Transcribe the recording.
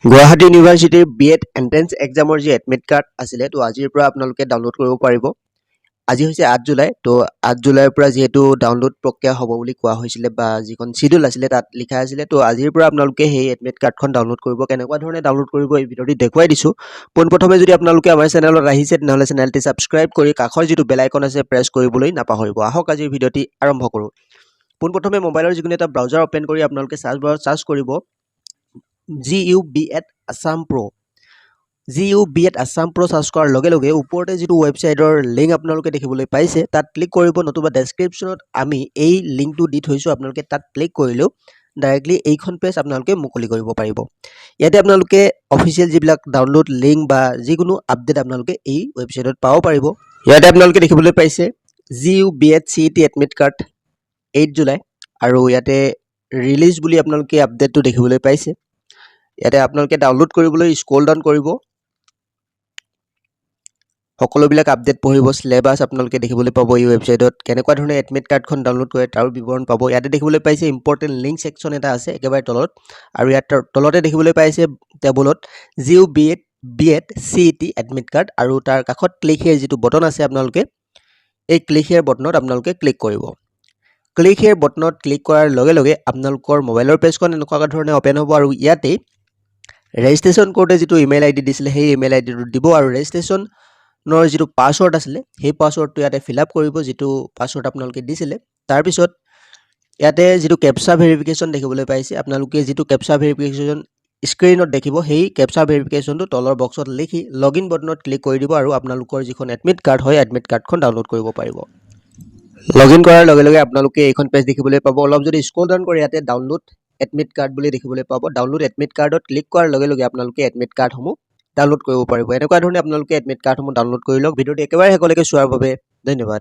গুৱাহাটী ইউনিভাৰ্চিটিৰ BEd entrance এক্সামৰ যি admit card আছিলে তো আজিৰ পৰা আপোনালোকে ডাউনলোড কৰিব পাৰিব। আজি হৈছে 8 জুলাই, তো 8 জুলাইৰ পৰা যিহেতু ডাউনলোড প্ৰক্ৰিয়া হ'ব বুলি কোৱা হৈছিলে বা যিখন শিডিউল আছিলে তাত লিখা আছিলে, তো আজিৰ পৰা আপোনালোকে সেই এডমিট কাৰ্ডখন ডাউনলোড কৰিব। কেনেকুৱা ধৰণে ডাউনলোড কৰিব এই ভিডিঅ'টি দেখুৱাই দিছোঁ। পোনপ্ৰথমে যদি আপোনালোকে আমাৰ চেনেলত আহিছে তেনেহ'লে চেনেলটি ছাবস্ক্ৰাইব কৰি কাষৰ যিটো বেল আইকন আছে প্ৰেছ কৰিবলৈ নাপাহৰিব। আহক আজিৰ ভিডিঅ'টি আৰম্ভ কৰোঁ। পোনপ্ৰথমে মোবাইলৰ যিকোনো এটা ব্ৰাউজাৰ অ'পেন কৰি আপোনালোকে চাৰ্চ বাৰত চাৰ্চ কৰিব GUBED Assam Pro। GUBED Assam Pro charge কৰাৰ লগে লগে ওপৰতে যিটো ৱেবছাইটৰ লিংক আপোনালোকে দেখিবলৈ পাইছে তাত ক্লিক কৰিব, নতুবা ডেছক্ৰিপশ্যনত আমি এই লিংকটো দি থৈছোঁ। আপোনালোকে তাত ক্লিক কৰিলেও ডাইৰেক্টলি এইখন পেজ আপোনালোকে মুকলি কৰিব পাৰিব। ইয়াতে আপোনালোকে অফিচিয়েল যিবিলাক ডাউনলোড লিংক বা যিকোনো আপডেট আপোনালোকে এই ৱেবছাইটত পাব পাৰিব। ইয়াতে আপোনালোকে দেখিবলৈ পাইছে GUBED CET admit card 8 July, আৰু ইয়াতে ৰিলিজ বুলি আপোনালোকে আপডেটটো দেখিবলৈ পাইছে। ইয়াতে আপোনালোকে ডাউনলোড কৰিবলৈ স্ক্ৰল ডাউন কৰিব, সকলোবিলাক আপডেট পঢ়িব। সিলেবাছ আপোনালোকে দেখিবলৈ পাব এই ৱেবছাইটত, কেনেকুৱা ধৰণে এডমিট কাৰ্ডখন ডাউনলোড কৰে তাৰ বিৱৰণ পাব। ইয়াতে দেখিবলৈ পাইছে ইম্পৰ্টেণ্ট লিংক ছেকশ্যন এটা আছে একেবাৰে তলত, আৰু ইয়াত তলতে দেখিবলৈ পাইছে টেবুলত GUBED CET এডমিট কাৰ্ড, আৰু তাৰ কাষত ক্লিক হিয়াৰ যিটো বটন আছে আপোনালোকে এই ক্লিক হিয়াৰ বটনত আপোনালোকে ক্লিক কৰিব। ক্লিক হিয়াৰ বটনত ক্লিক কৰাৰ লগে লগে আপোনালোকৰ মোবাইলৰ পেজখন এনেকুৱা ধৰণে অ'পেন হ'ব, আৰু ইয়াতে ৰেজিষ্ট্ৰেশ্যন কৰোঁতে যিটো ইমেইল আইডি দিছিলে সেই ইমেইল আইডিটো দিব, আৰু ৰেজিষ্ট্ৰেশ্যনৰ যিটো পাছৱৰ্ড আছিলে সেই পাছৱৰ্ডটো ইয়াতে ফিল আপ কৰিব, যিটো পাছৱৰ্ড আপোনালোকে দিছিলে। তাৰপিছত ইয়াতে যিটো কেপচা ভেৰিফিকেশ্যন দেখিবলৈ পাইছে, আপোনালোকে যিটো কেপচা ভেৰিফিকেশ্যন স্ক্ৰীনত দেখিব সেই কেপচা ভেৰিফিকেশ্যনটো তলৰ বক্সত লিখি লগইন বটনত ক্লিক কৰি দিব, আৰু আপোনালোকৰ যিখন এডমিট কাৰ্ড হয় এডমিট কাৰ্ডখন ডাউনলোড কৰিব পাৰিব। লগইন কৰাৰ লগে লগে আপোনালোকে এইখন পেজ দেখিবলৈ পাব। অলপ যদি স্ক্ৰল ডাউন কৰে ইয়াতে ডাউনলোড এডমিট কাৰ্ড বুলি দেখিবলৈ পাব। ডাউনলোড এডমিট কাৰ্ডত ক্লিক কৰাৰ লগে লগে আপোনালোকে এডমিট কাৰ্ডসমূহ ডাউনলোড কৰিব পাৰিব। এনেকুৱা ধৰণে আপোনালোকে এডমিট কাৰ্ডসমূহ ডাউনলোড কৰি লওক। ভিডিঅ'টি একেবাৰে শেষলৈকে চোৱাৰ বাবে ধন্যবাদ।